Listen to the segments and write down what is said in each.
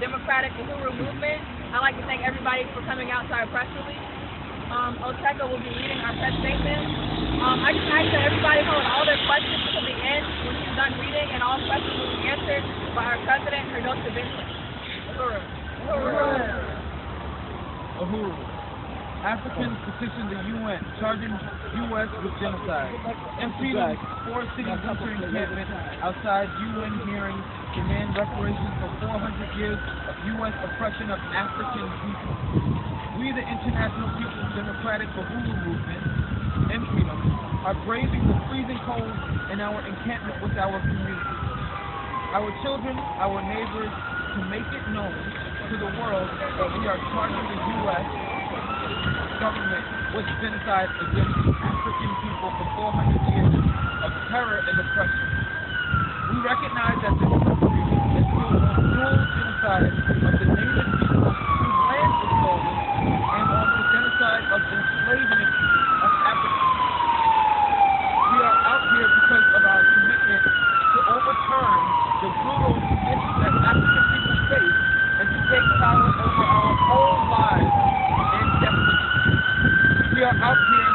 democratic Uhuru movement. I'd like to thank everybody for coming out to our press release. Oteka will be reading our press statement. I just ask that everybody hold all their questions to the end when she's done reading, and all questions will be answered by our president, Herdosa Binkley. Uhuru. Uhuru. Uhuru. Africans petitioned the UN, charging U.S. with genocide. Impeding 4 cities winter encampment outside UN hearings demand reparations for 400 years of U.S. oppression of African people. We, the International People's Democratic Uhuru Movement, and freedom, are braving the freezing cold in our encampment with our community. Our children, our neighbors, to make it known to the world that we are charging the U.S. government with genocide against African people for 400 years of terror and oppression. We recognize that this country is full of dual genocide of the native people whose land was stolen and on the genocide of the enslavement of Africans. We are out here because of our commitment to overturn the brutal conditions that African people face and to take power over our own lives and destiny. We are out here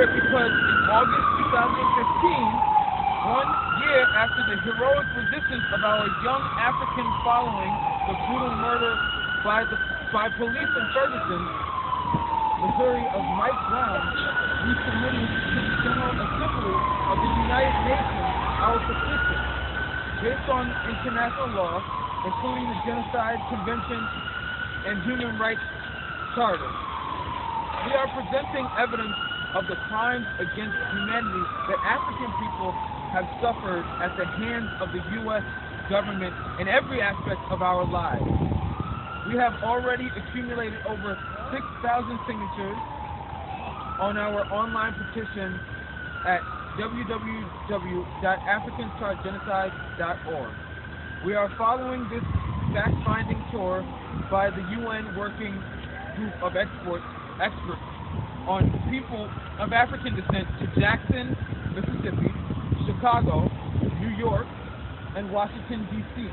because in August 2015, 1 year after the heroic resistance of our young Africans following the brutal murder by police in Ferguson, Missouri, of Mike Brown, we submitted to the General Assembly of the United Nations our petition based on international law, including the Genocide Convention and Human Rights Charter. We are presenting evidence of the crimes against humanity that African people have suffered at the hands of the U.S. government in every aspect of our lives. We have already accumulated over 6,000 signatures on our online petition at www.africanstartgenocide.org. We are following this fact-finding tour by the UN Working Group of experts on people of African descent to Jackson, Mississippi, Chicago, New York, and Washington, D.C.,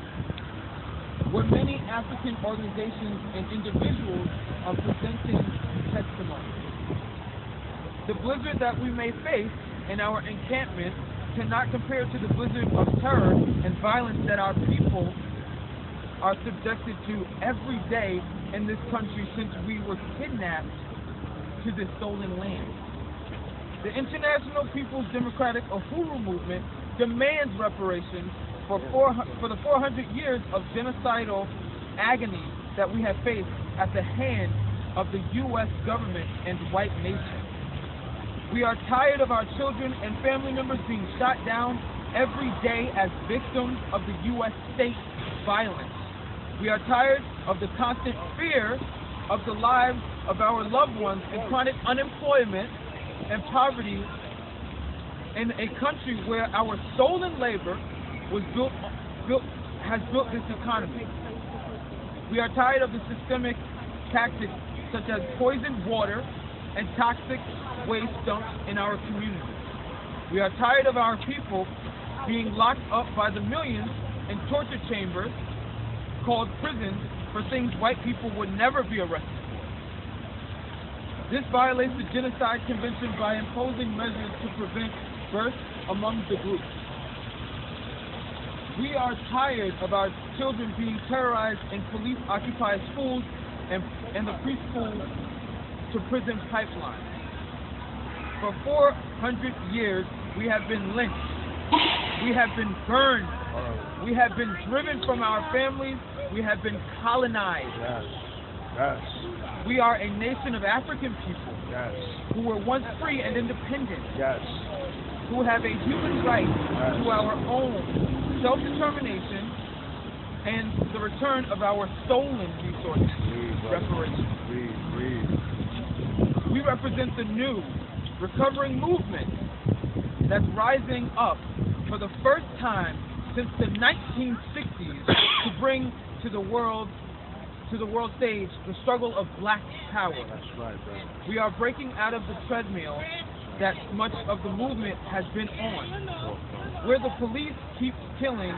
where many African organizations and individuals are presenting testimony. The blizzard that we may face in our encampment cannot compare to the blizzard of terror and violence that our people are subjected to every day in this country since we were kidnapped to this stolen land. The International People's Democratic Uhuru Movement demands reparations for the 400 years of genocidal agony that we have faced at the hands of the U.S. government and white nation. We are tired of our children and family members being shot down every day as victims of the U.S. state violence. We are tired of the constant fear of the lives of our loved ones and chronic unemployment and poverty in a country where our stolen labor has built this economy. We are tired of the systemic tactics such as poisoned water and toxic waste dumped in our communities. We are tired of our people being locked up by the millions in torture chambers called prisons for things white people would never be arrested for. This violates the Genocide Convention by imposing measures to prevent birth among the groups. We are tired of our children being terrorized in police-occupied schools and the preschool to prison pipeline. For 400 years, we have been lynched. We have been burned. We have been driven from our families. We have been colonized. Yes. Yes. We are a nation of African people. Yes. Who were once free and independent. Yes. Who have a human right to our own self-determination and the return of our stolen resources. Reparations. We represent the new, recovering movement that's rising up for the first time since the 1960s to bring to the world to the world stage the struggle of black power. That's right, bro. We are breaking out of the treadmill that much of the movement has been on, where the police keep killing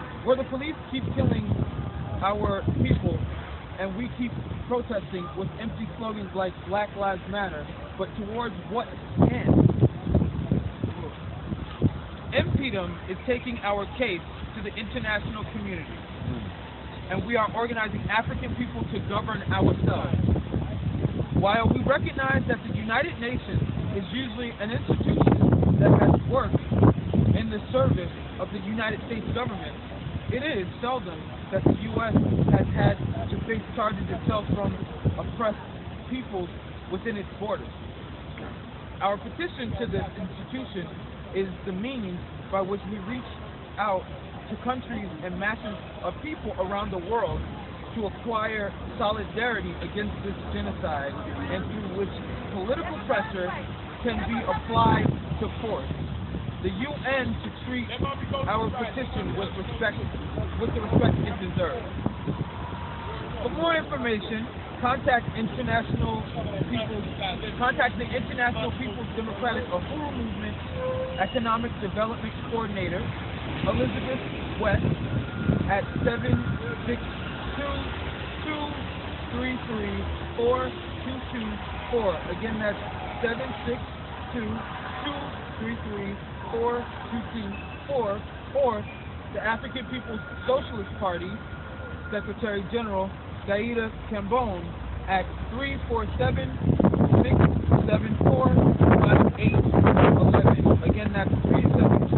our people, and we keep protesting with empty slogans like Black Lives Matter, but towards what end? MPDM is taking our case to the international community, and we are organizing African people to govern ourselves. While we recognize that the United Nations is usually an institution that has worked in the service of the United States government, it is seldom that the U.S. has had to face charges itself from oppressed peoples within its borders. Our petition to this institution is the means by which we reach out to countries and masses of people around the world to acquire solidarity against this genocide, and through which political pressure can be applied to force. The UN to treat our petition with the respect it deserves. For more information, contact the International People's Democratic Uhuru Movement Economic Development Coordinator, Elizabeth West, at 762-233-4224. Again, that's 762-233-4224, or the African People's Socialist Party Secretary General Saida Kambone at 347-674-5811. Again, that's 347